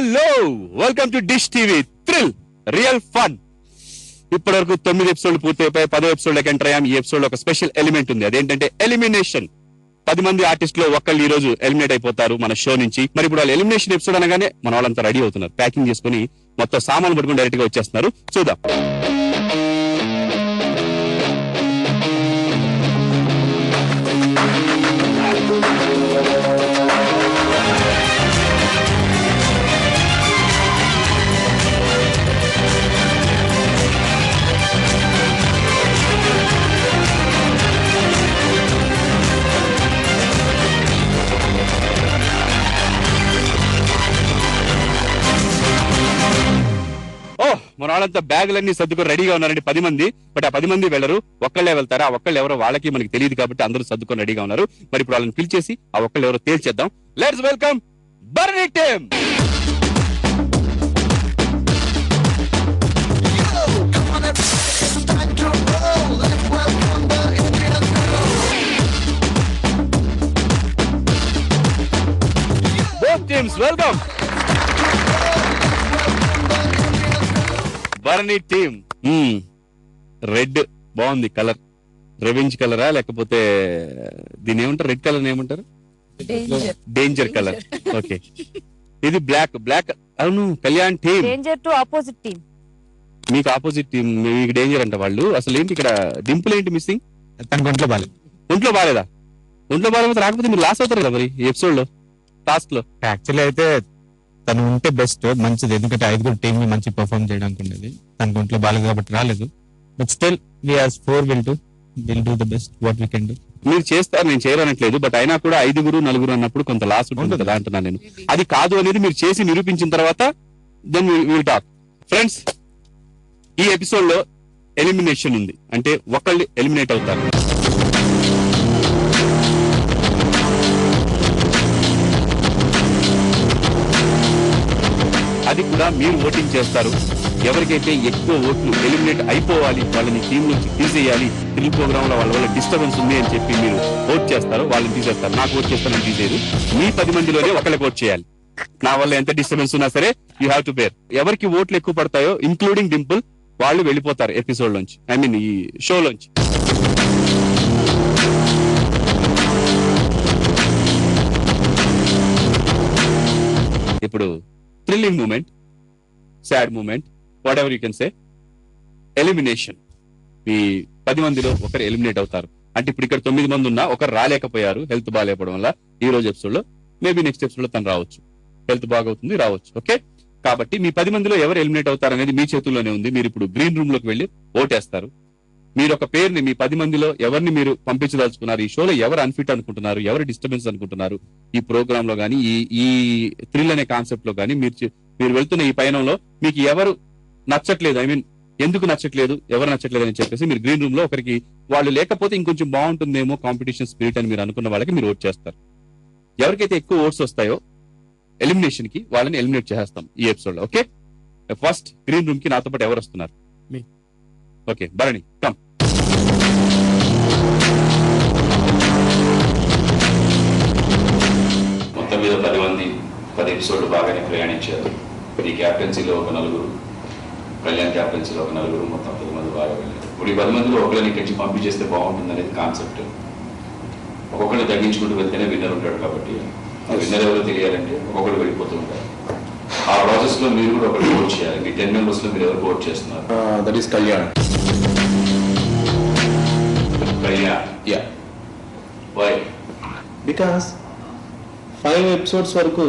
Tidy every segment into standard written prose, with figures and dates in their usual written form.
Hello, welcome to dish TV thrill real fun. ఇప్పటి వరకు 9 ఎపిసోడ్లు పూర్తయిపోయి 10వ ఎపిసోడ్ ఎంటర్ అయ్యాం. ఈ ఎపిసోడ్ లో ఒక స్పెషల్ ఎలిమెంట్ ఉంది, అదేంటంటే ఎలిమినేషన్. 10 మంది ఆర్టిస్టులు ఒక్కళ్ళు ఈ రోజు ఎలిమినేట్ అయిపోతారు మన షో నుంచి. మరి ఇప్పుడు వాళ్ళు ఎలిమినేషన్ ఎపిసోడ్ అనగానే మన వాళ్ళంతా రెడీ అవుతున్నారు, ప్యాకింగ్ చేసుకుని మొత్తం సామాన్లు పట్టుకుని డైరెక్ట్ గా వచ్చేస్తున్నారు. చూద్దాం. మన వాళ్ళంతా బ్యాగులన్నీ సర్దుకొని రెడీగా ఉన్నారండి 10 మంది. బట్ ఆ 10 మంది వెళ్ళరు, ఒక్కళ్ళే వెళ్తారు. ఆ ఒక్కళ్ళు ఎవరో వాళ్ళకి మనకి తెలియదు కాబట్టి అందరూ సర్దుకొని రెడీగా ఉన్నారు. మరి ఇప్పుడు వాళ్ళని పిలిచేసి ఆ ఒక్కళ్ళు ఎవరో తేల్చేద్దాం. Let's welcome Barney team. Both teams, welcome. Barney team. Red బాగుంది కలర్, రెవెంజ్ కలరా లేకపోతే దీని ఏమంటారు, రెడ్ కలర్ ఏమంటారు, డేంజర్ కలర్. ఓకే, ఇది బ్లాక్. బ్లాక్ అవును, Kalyan team. Danger to opposite team. మీకు ఆపోజిట్ టీమ్, మీకు డేంజర్ అంట వాళ్ళు. అసలు ఏంటి ఇక్కడ డింపుల్ ఏంటి మిస్సింగ్? తనకు ఒంట్లో బాలేదు. ఒంట్లో బాలేదా? ఒంట్లో బాగాలేకపోతే రాకపోతే మీరు లాస్ అవుతారు కదా మరి ఈ ఎపిసోడ్ లో, టాస్క్ లో. యాక్చువల్లీ అయితే తను ఉంటే బెస్ట్, మంచిది. ఎందుకంటే 5 టీమ్ ని మంచి పర్ఫార్మ్ చేయడానికి ఉండేది. తనకు ఒంట్లో బాలేదు కాబట్టి రాలేదు. But still we have 4 will do the best what we can do. మీరు చేస్తారు, నేను చేయరనట్లేదు. బట్ అయినా కూడా 5 4 అన్నప్పుడు కొంత లాస్ ఉంటుంది కదా అంటున్నాను నేను. అది కాదు అనేది మీరు చేసి నిరూపించిన తర్వాత దెన్ విల్ టాక్. ఫ్రెండ్స్, ఈ ఎపిసోడ్ లో ఎలిమినేషన్ ఉంది, అంటే ఒకళ్ళు ఎలిమినేట్ అవుతారు. అది కూడా మీరు ఓటింగ్ చేస్తారు. ఎవరికైతే ఎక్కువ ఓట్లు ఎలిమినేట్ అయిపోవాలి, వాళ్ళని టీం నుంచి తీసేయాలి, థ్రిల్ ప్రోగ్రామ్ లో వాళ్ళ వల్ల డిస్టర్బెన్స్ ఉంది అని చెప్పి మీరు ఓట్ చేస్తారు, వాళ్ళని తీసేస్తారు. నాకు ఓట్ చేస్తానని తీసేది. మీ 10 మందిలోనే ఒకళ్ళకి ఓట్ చేయాలి. నా వల్ల ఎంత డిస్టర్బెన్స్ ఉన్నా సరే యూ హ్యావ్ టు బేర్. ఎవరికి ఓట్లు ఎక్కువ పడతాయో ఇంక్లూడింగ్ డింపుల్, వాళ్ళు వెళ్ళిపోతారు ఎపిసోడ్ లోంచి, ఐ మీన్ ఈ షో లోంచి. ఇప్పుడు thrilling moment, sad moment, whatever you can say, elimination. ఈ 10 మందిలో ఒకరు ఎలిమినేట్ అవుతారు. అంటే ఇప్పుడు ఇక్కడ 9 మంది ఉన్నా ఒకరు రాలేకపోయారు హెల్త్ బాగాలేకపోవడం వల్ల. ఈ రోజు ఎపిసోడ్ లో మేబీ నెక్స్ట్ ఎపిసోడ్ లో తను రావచ్చు, హెల్త్ బాగవుతుంది, రావచ్చు. ఓకే, కాబట్టి మీ 10 మందిలో ఎవరు ఎలిమినేట్ అవుతారు అనేది మీ చేతుల్లోనే ఉంది. మీరు ఇప్పుడు గ్రీన్ రూమ్ లోకి వెళ్ళి ఓటేస్తారు. మీరు ఒక పేరుని, మీ 10 మందిలో ఎవరిని మీరు పంపించదలుచుకున్నారు, ఈ షోలో ఎవరు అన్ఫిట్ అనుకుంటున్నారు, ఎవరు డిస్టర్బెన్స్ అనుకుంటున్నారు, ఈ ప్రోగ్రామ్ లో గానీ ఈ థ్రిల్ అనే కాన్సెప్ట్ లో గానీ మీరు వెళ్తున్న ఈ పయనంలో మీకు ఎవరు నచ్చట్లేదు, ఐ మీన్ ఎందుకు నచ్చట్లేదు, ఎవరు నచ్చట్లేదు అని చెప్పేసి మీరు గ్రీన్ రూమ్ లో ఒకరికి, వాళ్ళు లేకపోతే ఇంకొంచెం బాగుంటుందేమో కాంపిటీషన్ స్పిరిట్ అని మీరు అనుకున్న వాళ్ళకి మీరు ఓట్ చేస్తారు. ఎవరికైతే ఎక్కువ ఓట్స్ వస్తాయో ఎలిమినేషన్ కి వాళ్ళని ఎలిమినేట్ చేసేస్తాం ఈ ఎపిసోడ్ లో. ఓకే, ఫస్ట్ గ్రీన్ రూమ్ కి నాతో పాటు ఎవరు వస్తున్నారు? Okay, Bharani come. మొత్తం మీద 10 మంది 10 ఎపిసోడ్లు బాగానే ప్రయాణించారు. ఈ క్యాప్టెన్సీలో ఒక 4, కళ్యాణ్ క్యాప్టెన్సీలో ఒక 4, మొత్తం 10 మంది బాగా వెళ్ళారు. ఇప్పుడు ఈ 10 మందిలో ఒకరిని ఇక్కడి నుంచి పంపించేస్తే బాగుంటుంది అనేది కాన్సెప్ట్. ఒక్కొక్కరిని తగ్గించుకుంటూ వెళ్తేనే విన్నర్ ఉంటాడు. కాబట్టి ఆ విన్నర్ ఎవరో తెలియాలంటే ఒక్కొక్కరు వెళ్ళిపోతూ ఉంటారు. ఆ ప్రాసెస్ లో మీరు కూడా ఒకటి ఓట్ చేయాలి. మీ 10 మెంబర్స్ లో మీరు ఎవరు ఓట్ చేస్తున్నారు? That is Kalyan. Kalyan, yeah. Why? Because 5 episodes వరకు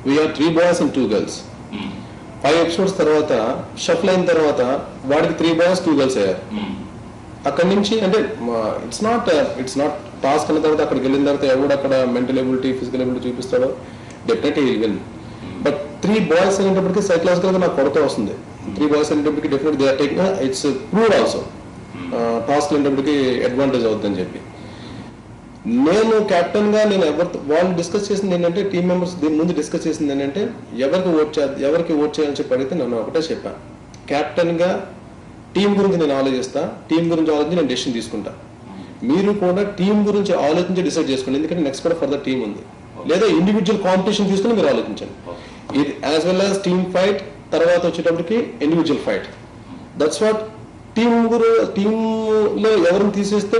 we are 3 boys and 2 girls. 5 episodes తర్వాత షఫల్ అయిన తర్వాత వాడికి 3 బాయ్స్ 2 గర్ల్స్ అయ్యారు. అక్కడి నుంచి అంటే ఇట్స్ నాట్ టాస్క్ అయిన తర్వాత అక్కడికి వెళ్ళిన తర్వాత ఎవడు అక్కడ మెంటల్ ఎబిలిటీ, ఫిజికల్ ఎబిలిటీ చూపిస్తాడో definitely he will. But 3 boys అనేటప్పటికి సైకలాజికల్ గా నాకు కొరత వస్తుంది. 3 బాయ్స్ అనేటప్పటికి definite they are taking, it's proved also. Task అనేటప్పటికి అడ్వాంటేజ్ అవుతుందని చెప్పి నేను కెప్టెన్ గా నేను వాళ్ళు డిస్కస్ చేసింది ఏంటంటే, టీమ్ మెంబర్స్ దీని ముందు డిస్కస్ చేసింది ఏంటంటే ఎవరికి ఓట్ చేయాలని చెప్పి అడిగితే నన్ను ఒకటే చెప్పాను, కెప్టెన్ గా టీం గురించి నేను ఆలోచిస్తా, టీం గురించి ఆలోచించి నేను డెసిషన్ తీసుకుంటా. మీరు కూడా టీం గురించి ఆలోచించి డిసైడ్ చేసుకోండి, ఎందుకంటే నెక్స్ట్ కూడా ఫర్దర్ టీం ఉంది. లేదా ఇండివిజువల్ కాంపిటీషన్ తీసుకుని మీరు ఆలోచించండి. ఇది as well as team fight, తర్వాత వచ్చేటప్పటికి ఇండివిజువల్ ఫైట్. దట్స్ వాట్ టీంలో ఎవరిని తీసేస్తే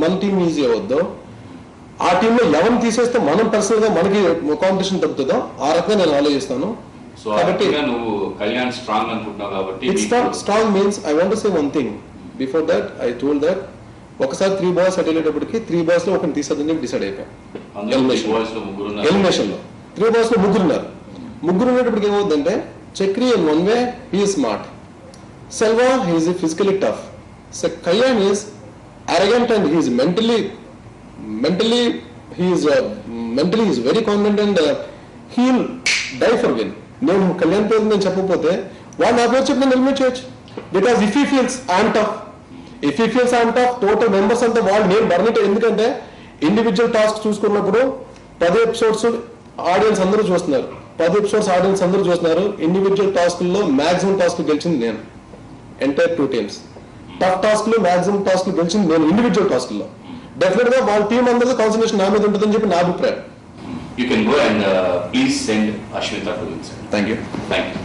మన టీం ఈజీ అవద్దో, ఆ టీంలో ఎవరిని తీసేస్తే మనం పర్సనల్ గా మనకి కాంపిటీషన్ తగ్గుతుందో ఆ రకంగా నేను ఆలోచిస్తాను. సో కాబట్టి నువ్వు కళ్యాణ్ స్ట్రాంగ్ అనుకుంటున్నావు కాబట్టి strong means I want to say one thing before that. I told that ఒకసారి 3 balls అటు వెళ్ళేటప్పటికి 3 balls లో ఒకరిని తీసేద్దని డిసైడ్ అయిపోయాను. ఎలిమినేషన్ లో 3 balls లో ముగ్గురు ఉండేటప్పటికి ఏమవుతుందంటే Chakri in one way he smart, Selva he is physically tough, so Kalyan is arrogant and he is mentally he is very confident and he'll die for win. నేను కళ్యాణ్ పేరు నేను చెప్పకపోతే వాళ్ళు నా పేరు చెప్పి నేను ఎలిమినేట్ చేయొచ్చు. Because if he feels I'm tough total members అంతా వాళ్ళు నేను బర్నిట్. ఎందుకంటే ఇండివిజువల్ టాస్క్ చూసుకున్నప్పుడు 10 episodes ఆడియన్స్ అందరూ చూస్తున్నారు, 10 episodes ఆడియన్స్ అందరూ చూస్తున్నారు. ఇండివిజువల్ టాస్క్లో మాక్సిమం టాస్క్ గెలిచింది నేను, ఎంటైర్ 2 teams. టఫ్ టాస్క్ లో మాక్సిమం టాస్క్ గెలిచింది నేను ఇండివిజువల్ టాస్క్ లో. డెఫినెట్ గా వాళ్ళ టీం అందరూ కాన్సన్ట్రేషన్ నా మీద ఉంటుందని చెప్పి నా అభిప్రాయం. You can go and please send Ashmita to this. Thank you. Thank you.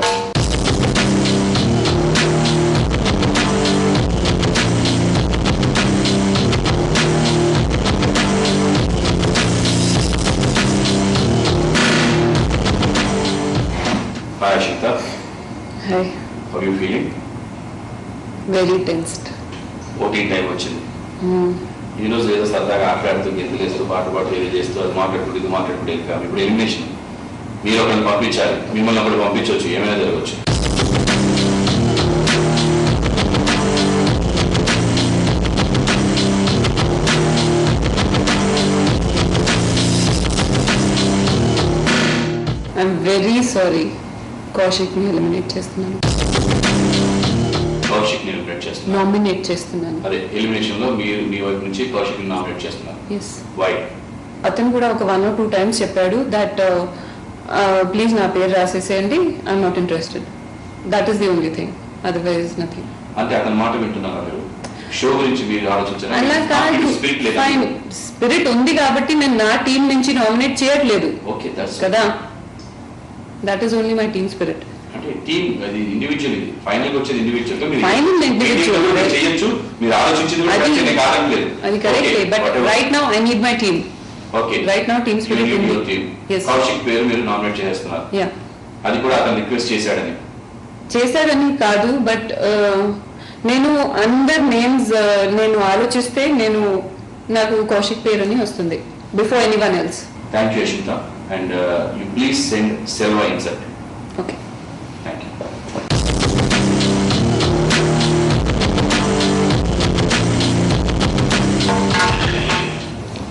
Hi Ashmita. Hi. How are you feeling? Very tensed. Voting time వచ్చింది. ఈ రోజు ఏదో సరదాగా ఆటలాడుతూ గెంతులు వేస్తూ పాటు ఏదో చేస్తూ అది మాట్లాడుకుంటూ ఇది మాట్లాడుకుంటూ వెళ్ళాము. ఇప్పుడు ఎలిమినేషన్, మీరు ఒకరిని పంపించాలి, మిమ్మల్ని ఒకటి పంపించవచ్చు, ఏమైనా జరగవచ్చు. ఐఎమ్ వెరీ సారీ, కౌశిక్ ని ఎలిమినేట్ చేస్తున్నాను. కౌశిక్ ని ఎలిమినేట్ చేస్తున్నారు, నామినేట్ చేస్తున్నాను. అదే ఎలిమినేషన్ లో మీరు మీ వైపు నుంచి కౌశిక్ ని నామినేట్ చేస్తున్నారు. ఎస్. వై? అతను కూడా ఒక 1 or 2 times చెప్పాడు దట్ ప్లీజ్ నా పేరు రాసేసేయండి, I'm not interested. That is the only thing, otherwise nothing. అంటే అతని మాట వింటున్నారా మీరు? షో గురించి మీరు ఆలోచించారా? అలా కాదు, ఫైన్ స్పిరిట్ ఉంది కాబట్టి నేను నా టీం నుంచి నామినేట్ చేయట్లేదు. ఓకే, దట్స్ కదా, that is only my team spirit. అంటే టీమ్ అది ఇండివిజువల్, ఇది ఫైనల్ గా వచ్చేది ఇండివిజువల్ గా. Final individual. మీరు చేయొచ్చు, మీరు ఆలోచించింది కూడా అది- కరెక్టే, కారణం లేదు. అది కరెక్టే, but right now I need my team. Okay, right now team spirit ఉంది. Yes. కౌశిక్ పేరు మీరు నామినేట్ చేస్తున్నారు. యా, అది కూడా అతను రిక్వెస్ట్ చేశాడని. చేశారని కాదు, బట్ నేను అందర్ నేమ్స్ నేను ఆలోచిస్తే నాకు కౌశిక్ పేరు అని వస్తుంది before anyone else. Thank you Ashwitha, and you please send Selva insert. Okay, thank you.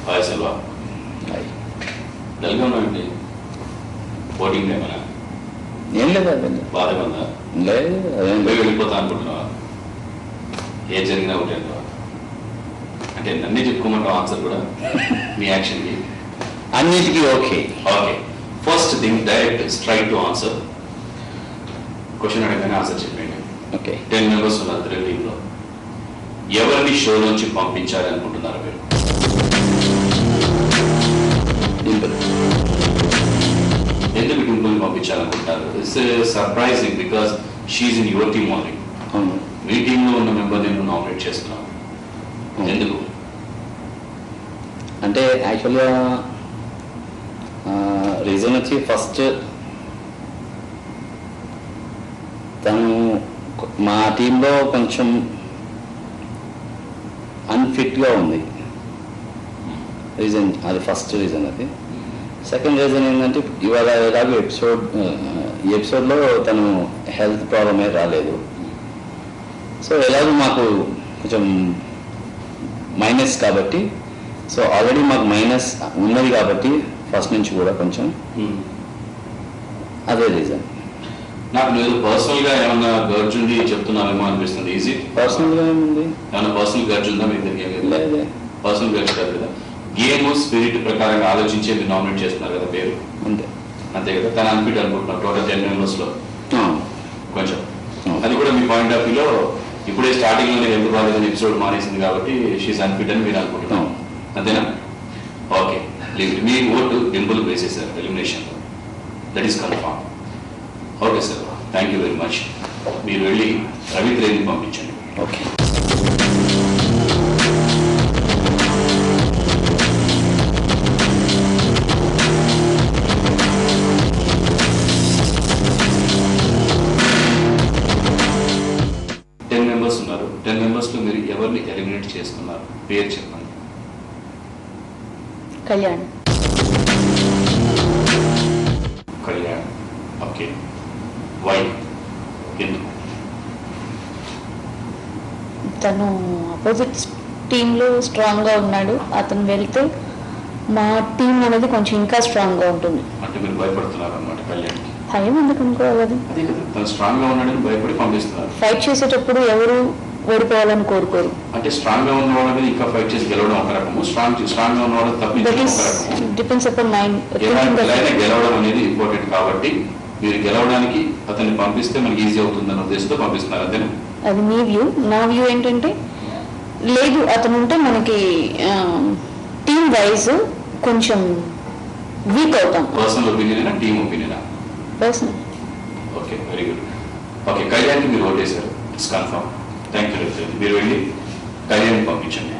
Hi Selva. డల్గా ఉన్నాయండి, ఓటింగ్ టైం అలా ఏం లేదు అదండి, బాధగా ఉందా? లేదు అదేం లేదు. వెళ్ళిపోతా అనుకుంటున్నావా? ఏ జరిగినా ఒకటే అంటావా? అంటే నన్నే చెప్పుకోమంటావు ఆన్సర్ కూడా మీ యాక్షన్కి? అన్నిటికీ okay. Okay, first thing direct straight to answer. Question అడగగానే ఆన్సర్ చెప్పండి. ఓకే, 10 members ఉన్నారు థ్రిల్ టీంలో. ఎవరిని షో నుంచి పంపించాలి అనుకుంటున్నారు మీరు? డింపుల్. ఎందుకు డింపుల్ని పంపించాలనుకుంటున్నారు? It's surprising because she's in your team only. అవును, మీ టీంలో ఉన్న మెంబర్ని నువ్వు నామినేట్ చేస్తున్నావు, ఎందుకు? అంటే యాక్చువల్గా రీజన్ వచ్చి ఫస్ట్ తను మా టీంలో కొంచెం అన్ఫిట్గా ఉంది. రీజన్ అది ఫస్ట్ రీజన్. అది సెకండ్ రీజన్ ఏంటంటే ఇవాళ ఎలాగో ఈ ఎపిసోడ్లో తను హెల్త్ ప్రాబ్లమే రాలేదు. సో ఎలాగో మాకు కొంచెం మైనస్ కాబట్టి, సో ఆల్రెడీ మాకు మైనస్ ఉన్నది కాబట్టి ఫస్ట్ నుంచి కూడా కొంచెం అదే రీజన్. నాకు నేను పర్సనల్ గా ఏమన్నా గర్జ్ ఉంది చెప్తున్నానేమో అనిపిస్తుంది. ఈజీ పర్సనల్గా ఏముంది? ఏమన్నా పర్సనల్ గర్జ్ ఉందా మీ దగ్గర? లేదే. పర్సనల్ గర్జ్ కాదు కదా, గేమ్ స్పిరిట్ ప్రకారంగా ఆలోచించే మీరు నామినేట్ చేస్తున్నారు కదా పేరు, అంతే అంతే కదా. తను అన్ఫిట్ అనుకుంటున్నారు టోటల్ 10 members లో కొంచెం. అవును. అది కూడా మీ పాయింట్ ఆఫ్ వ్యూలో ఇప్పుడే స్టార్టింగ్ లోనే హెల్త్ బాగాలేదని ఎపిసోడ్ మానేసింది కాబట్టి షీఈ్ అన్ఫిట్ అని మీరు అనుకుంటున్నారు, అంతేనా? ఓకే, మీ ఓటు డింపుల్ వేసేసారు elimination, that is confirm. Okay sir, thank you very much. మీరు వెళ్ళి రవిత్రేని పంపించండి. ఓకే. ఉన్నారు. 10 members లో మీరు ఎవరిని ఎలిమినేట్ చేసుకున్నారు? పేరు చెప్పండి. కళ్యాణ్. కళ్యాణ్, ఓకే. వై? ఎందుకు? తను అపోజిట్ టీంలో స్ట్రాంగ్గా ఉన్నాడు. అతను వెళ్తే మా టీం అనేది కొంచెం ఇంకా స్ట్రాంగ్గా ఉంటుంది. అంటే మీరు భయపడుతున్నారు అన్నమాట కళ్యాణ్కి? భయం ఎందుకు అనుకోవాలి? అదే కదా, తను స్ట్రాంగ్గా ఉన్నాడని భయపడి పంపిస్తున్నారు. ఫైట్ చేసేటప్పుడు ఎవరు ఓడిపోవాలని కోరుకోరు. అంటే స్ట్రాంగ్గా ఉన్న వాళ్ళని ఇంకా ఫైట్ చేసి గెలవడం ఒక రకము, స్ట్రాంగ్గా ఉన్న వాళ్ళని తప్పించడం ఒక రకము. Depends upon mind. గెలవడం అనేది ఇంపార్టెంట్ కాబట్టి మీరు గెలవడానికి అతన్ని పంపిస్తే మనకి ఈజీ అవుతుందన్న ఉద్దేశంతో పంపిస్తున్నారు, అంతేనా? అది మీ వ్యూ. నా వ్యూ ఏంటంటే లేదు, అతను ఉంటే మనకి టీమ్ వైజ్ కొంచెం వీక్ అవుతాం. పర్సనల్ ఒపీనియనా, టీమ్ ఒపీనియనా? Personal. Okay, very good. Okay, కళ్యాణ్కి మీరు ఓటేశారు, ఇట్స్ కన్ఫర్మ్. Thank you. మీరు వెళ్ళి కళ్యాణ్ని పంపించండి.